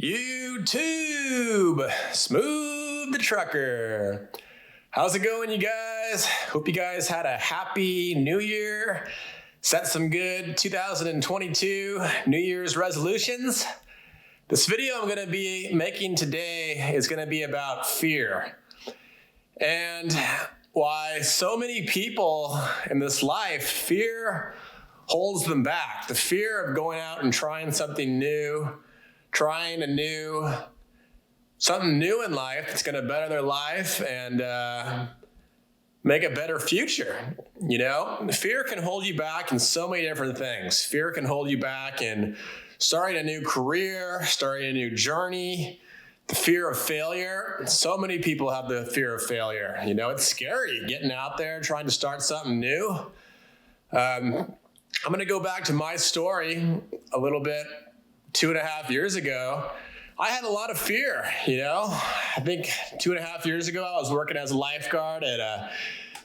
YouTube, Smoove the trucker. How's it going, you guys? Hope you guys had a happy new year. Set some good 2022 New Year's resolutions. This video I'm going to be making today is going to be about fear and why so many people in this life, fear holds them back. The fear of going out and trying something new, something new in life that's going to better their life and make a better future. You know, fear can hold you back in so many different things. Fear can hold you back in starting a new career, starting a new journey, the fear of failure. So many people have the fear of failure. You know, it's scary getting out there, trying to start something new. I'm going to go back to my story a little bit. 2.5 years ago, I had a lot of fear, you know. I think 2.5 years ago, I was working as a lifeguard at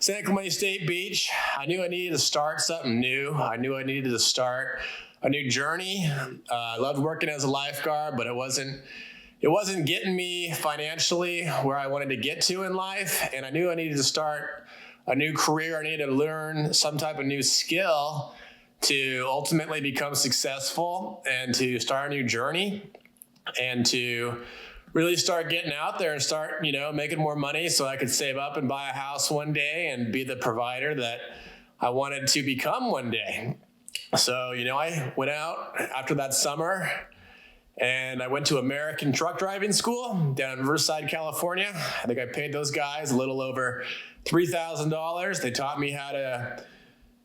San Clemente State Beach. I knew I needed to start something new. I knew I needed to start a new journey. I loved working as a lifeguard, but it wasn't getting me financially where I wanted to get to in life. And I knew I needed to start a new career. I needed to learn some type of new skill to ultimately become successful and to start a new journey and to really start getting out there and start, you know, making more money so I could save up and buy a house one day and be the provider that I wanted to become one day. So, you know, I went out after that summer and I went to American truck driving school down in Riverside, California. I think I paid those guys a little over $3,000. They taught me how to,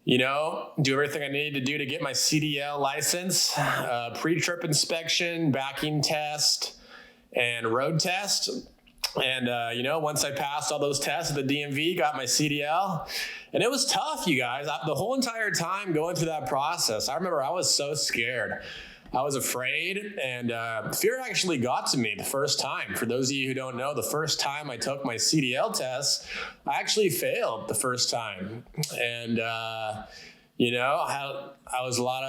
you know, do everything I needed to do to get my CDL license, pre-trip inspection, backing test, and road test. And, you know, once I passed all those tests at the DMV, got my CDL. And it was tough, you guys. The whole entire time going through that process, I remember I was so scared. I was afraid, and fear actually got to me the first time. For those of you who don't know, the first time I took my CDL test, I actually failed the first time. And, you know, I was a lot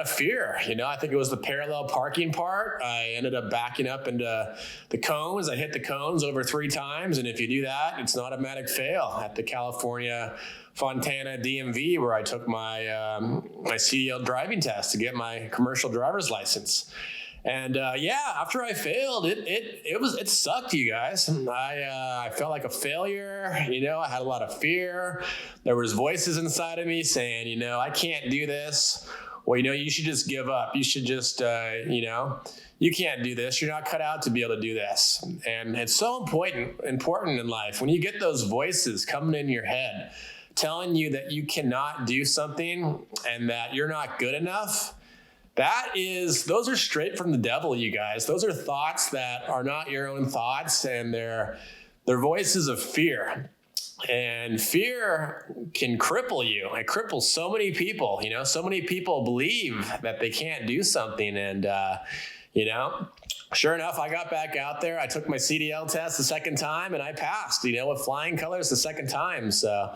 of fear. You know, I think it was the parallel parking part. I ended up backing up into the cones. I hit the cones over 3 times. And if you do that, it's an automatic fail at the California Fontana DMV, where I took my my CDL driving test to get my commercial driver's license. And yeah, after I failed, it sucked, you guys. I felt like a failure. You know, I had a lot of fear. There was voices inside of me saying, you know, I can't do this. Well, you know, you should just give up. You should just, you know, you can't do this. You're not cut out to be able to do this. And it's so important in life when you get those voices coming in your head, telling you that you cannot do something and that you're not good enough. Those are straight from the devil, you guys. Those are thoughts that are not your own thoughts, and they're voices of fear. And fear can cripple you. It cripples so many people. You know, so many people believe that they can't do something. And, you know, sure enough, I got back out there. I took my CDL test the second time and I passed, you know, with flying colors the second time. So,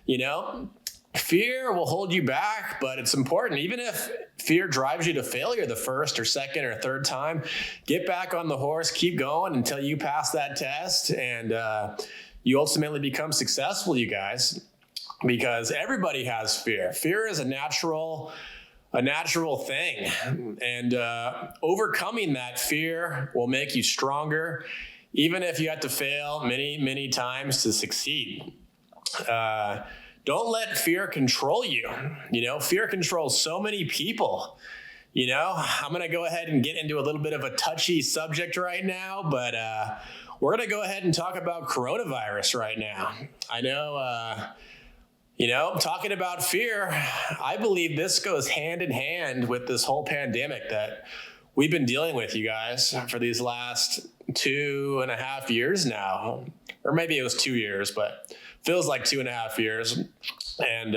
you know, fear will hold you back, but it's important. Even if fear drives you to failure the first or second or third time, get back on the horse, keep going until you pass that test and you ultimately become successful, you guys, because everybody has fear. Fear is a natural thing, and overcoming that fear will make you stronger, even if you have to fail many, many times to succeed. Don't let fear control you. You know, fear controls so many people. You know, I'm going to go ahead and get into a little bit of a touchy subject right now, but we're going to go ahead and talk about coronavirus right now. I know, you know, talking about fear, I believe this goes hand in hand with this whole pandemic that we've been dealing with, you guys, for these last 2.5 years now. Or maybe it was 2 years, but feels like 2.5 years. And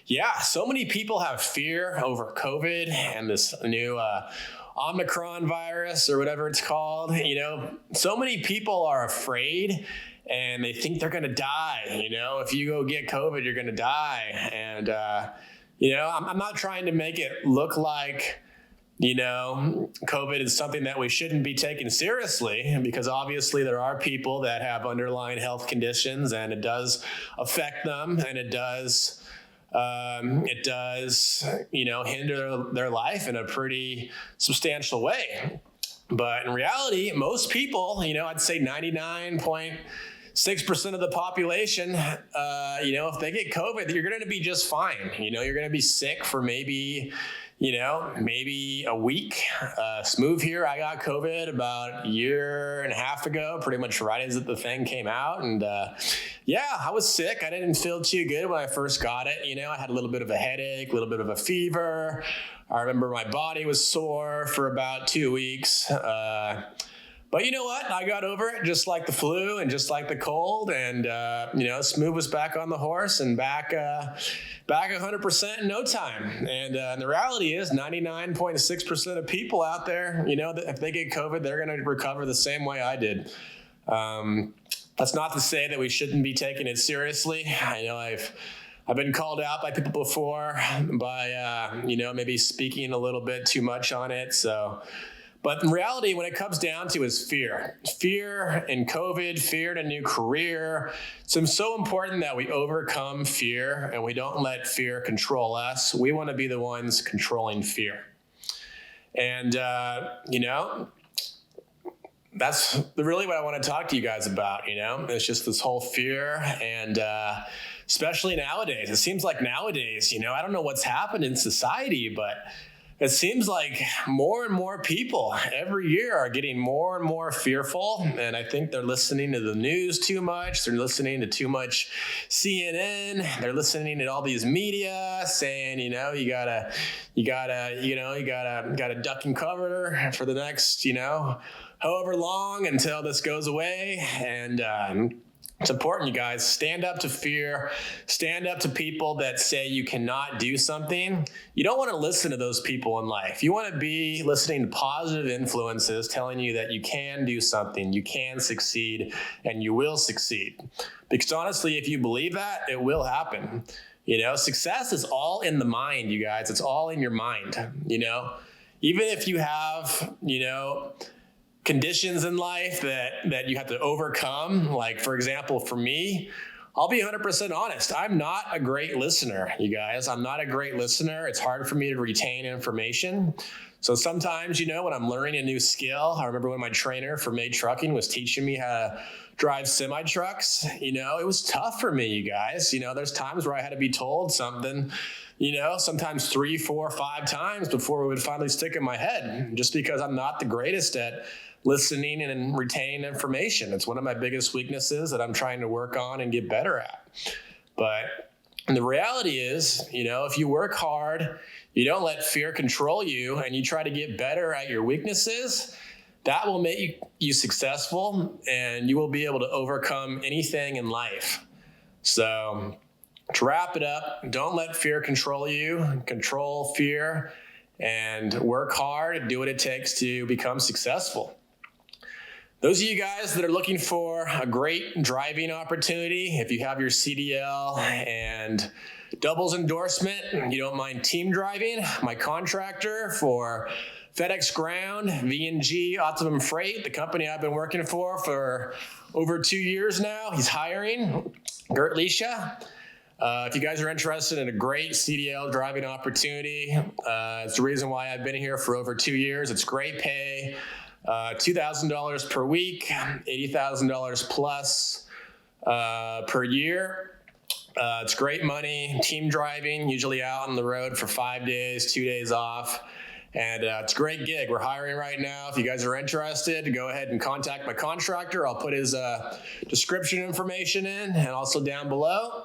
yeah, so many people have fear over COVID and this new Omicron virus or whatever it's called. You know, so many people are afraid and they think they're going to die. You know, if you go get COVID, you're going to die. And, you know, I'm not trying to make it look like COVID is something that we shouldn't be taking seriously, because obviously there are people that have underlying health conditions and it does affect them, and it does hinder their life in a pretty substantial way. But in reality, most people, I'd say 99.6% of the population, if they get COVID, you're going to be just fine. You're going to be sick for maybe a week. Smoove here, I got COVID about a year and a half ago, pretty much right as the thing came out. And I was sick. I didn't feel too good when I first got it. I had a little bit of a headache, a little bit of a fever. I remember my body was sore for about 2 weeks. But you know what? I got over it just like the flu and just like the cold. And, Smoove was back on the horse and back 100% in no time. And the reality is 99.6% of people out there, that if they get COVID, they're going to recover the same way I did. That's not to say that we shouldn't be taking it seriously. I know I've been called out by people before by, maybe speaking a little bit too much on it. But in reality, when it comes down to is fear in COVID, fear in a new career. So it's so important that we overcome fear and we don't let fear control us. We want to be the ones controlling fear. And, that's really what I want to talk to you guys about. It's just this whole fear. And especially nowadays, it seems like nowadays, I don't know what's happened in society, but it seems like more and more people every year are getting more and more fearful. And I think they're listening to the news too much. They're listening to too much CNN. They're listening to all these media saying, you gotta duck and cover for the next, however long until this goes away. And, it's important, you guys, stand up to fear, stand up to people that say you cannot do something. You don't want to listen to those people in life. You want to be listening to positive influences telling you that you can do something, you can succeed, and you will succeed. Because honestly, if you believe that, it will happen. Success is all in the mind, you guys. It's all in your mind, Even if you have, conditions in life that you have to overcome. Like, for example, for me, I'll be 100% honest. I'm not a great listener, you guys. I'm not a great listener. It's hard for me to retain information. So sometimes, when I'm learning a new skill, I remember when my trainer for Made Trucking was teaching me how to drive semi trucks, it was tough for me, you guys. There's times where I had to be told something, sometimes 3, 4, 5 times before it would finally stick in my head, just because I'm not the greatest at listening and retaining information. It's one of my biggest weaknesses that I'm trying to work on and get better at. But the reality is, if you work hard, you don't let fear control you, and you try to get better at your weaknesses, that will make you successful, and you will be able to overcome anything in life. So to wrap it up, don't let fear control you. Control fear and work hard, do what it takes to become successful. Those of you guys that are looking for a great driving opportunity, if you have your CDL and doubles endorsement, you don't mind team driving, my contractor for FedEx Ground, V&G Optimum Freight, the company I've been working for over 2 years now, he's hiring, Gert Lisha. If you guys are interested in a great CDL driving opportunity, it's the reason why I've been here for over 2 years. It's great pay. $2,000 per week, $80,000 plus per year. It's great money, team driving, usually out on the road for 5 days, 2 days off. And it's a great gig. We're hiring right now. If you guys are interested, go ahead and contact my contractor. I'll put his description information in and also down below.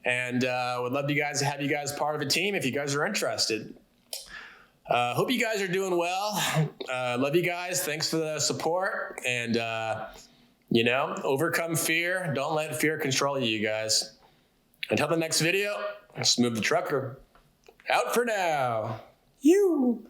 And would love to have you guys part of a team if you guys are interested. Hope you guys are doing well. Love you guys. Thanks for the support. And, overcome fear. Don't let fear control you guys. Until the next video, Smoove the Trucker. Out for now. You.